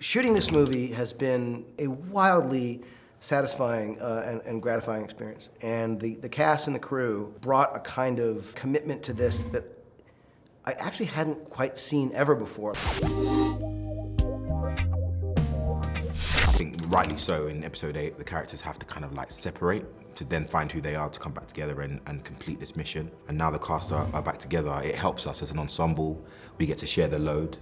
Shooting this movie has been a wildly satisfying and gratifying experience. And the cast and the crew brought a kind of commitment to this that I actually hadn't quite seen ever before. I think rightly so, in episode 8, the characters have to kind of like separate to then find who they are, to come back together and complete this mission. And now the cast are back together. It helps us as an ensemble. We get to share the load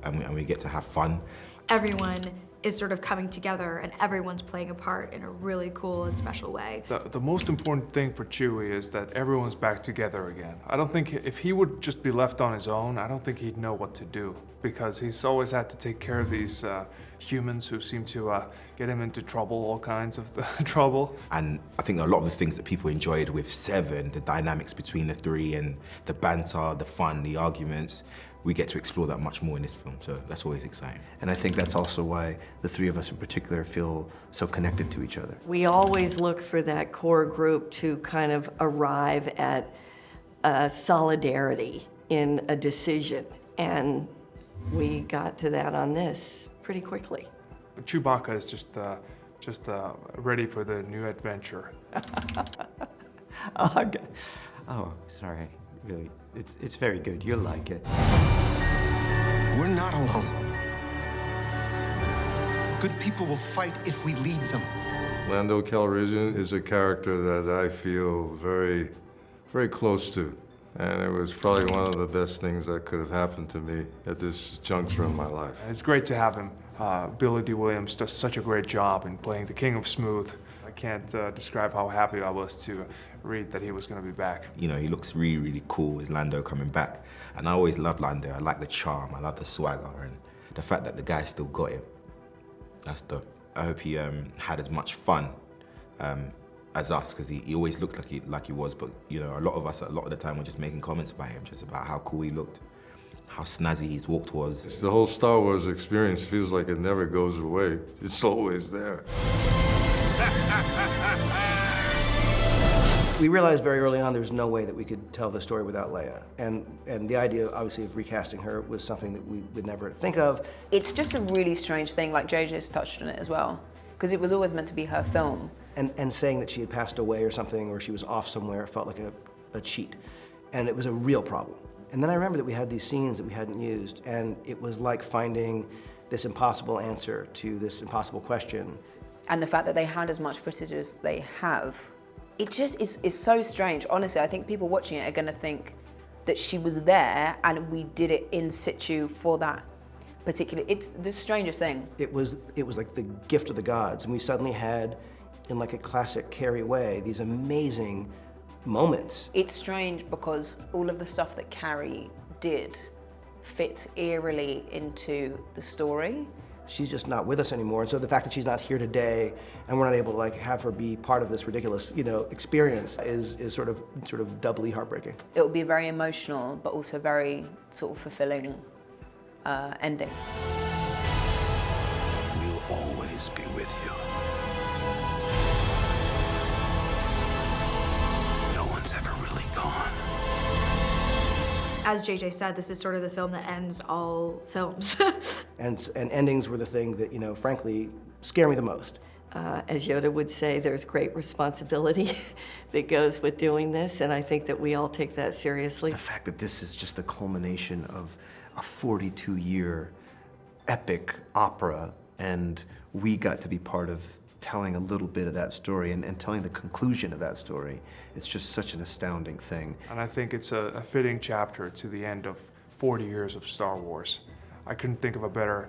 and we get to have fun. Everyone is sort of coming together and everyone's playing a part in a really cool and special way. The most important thing for Chewie is that everyone's back together again. I don't think if he would just be left on his own, I don't think he'd know what to do, because he's always had to take care of these humans who seem to get him into trouble, all kinds of trouble. And I think a lot of the things that people enjoyed with 7, the dynamics between the 3 and the banter, the fun, the arguments, we get to explore that much more in this film, so that's always exciting. And I think that's also why the 3 of us in particular feel so connected to each other. We always look for that core group to kind of arrive at solidarity in a decision, and we got to that on this pretty quickly. But Chewbacca is just ready for the new adventure. Oh, sorry. Really, it's very good. You'll like it. We're not alone. Good people will fight if we lead them. Lando Calrissian is a character that I feel very, very close to. And it was probably one of the best things that could have happened to me at this juncture in my life. It's great to have him. Billy D. Williams does such a great job in playing the King of Smooth. I can't describe how happy I was to read that he was going to be back. You know, he looks really, really cool as Lando coming back. And I always loved Lando. I like the charm, I love the swagger, and the fact that the guy still got him. That's dope. I hope he had as much fun as us, because he always looked like he was, but you know, a lot of the time were just making comments about him, just about how cool he looked, how snazzy his walk was. It's the whole Star Wars experience feels like it never goes away. It's always there. We realized very early on there was no way that we could tell the story without Leia. And the idea, obviously, of recasting her was something that we would never think of. It's just a really strange thing, like JJ's touched on it as well, because it was always meant to be her film. And saying that she had passed away or something, or she was off somewhere, felt like a cheat. And it was a real problem. And then I remember that we had these scenes that we hadn't used, and it was like finding this impossible answer to this impossible question. And the fact that they had as much footage as they have, it just is so strange. Honestly, I think people watching it are gonna think that she was there and we did it in situ for that particular, it's the strangest thing. It was like the gift of the gods, and we suddenly had, in like a classic Carrie way, these amazing moments. It's strange because all of the stuff that Carrie did fits eerily into the story. She's just not with us anymore, and so the fact that she's not here today and we're not able to like have her be part of this ridiculous, you know, experience is sort of doubly heartbreaking. It will be very emotional, but also very sort of fulfilling ending. We'll always be with you. No one's ever really gone. As JJ said, this is sort of the film that ends all films. And endings were the thing that, you know, frankly, scare me the most. As Yoda would say, there's great responsibility that goes with doing this, and I think that we all take that seriously. The fact that this is just the culmination of a 42-year epic opera, and we got to be part of telling a little bit of that story and telling the conclusion of that story. It's just such an astounding thing. And I think it's a fitting chapter to the end of 40 years of Star Wars. I couldn't think of a better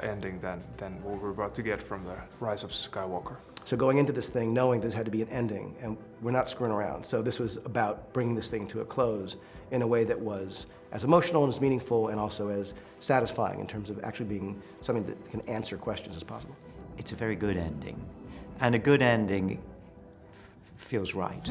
ending than what we're about to get from the Rise of Skywalker. So going into this thing, knowing this had to be an ending, and we're not screwing around. So this was about bringing this thing to a close in a way that was as emotional and as meaningful and also as satisfying in terms of actually being something that can answer questions as possible. It's a very good ending, and a good ending feels right.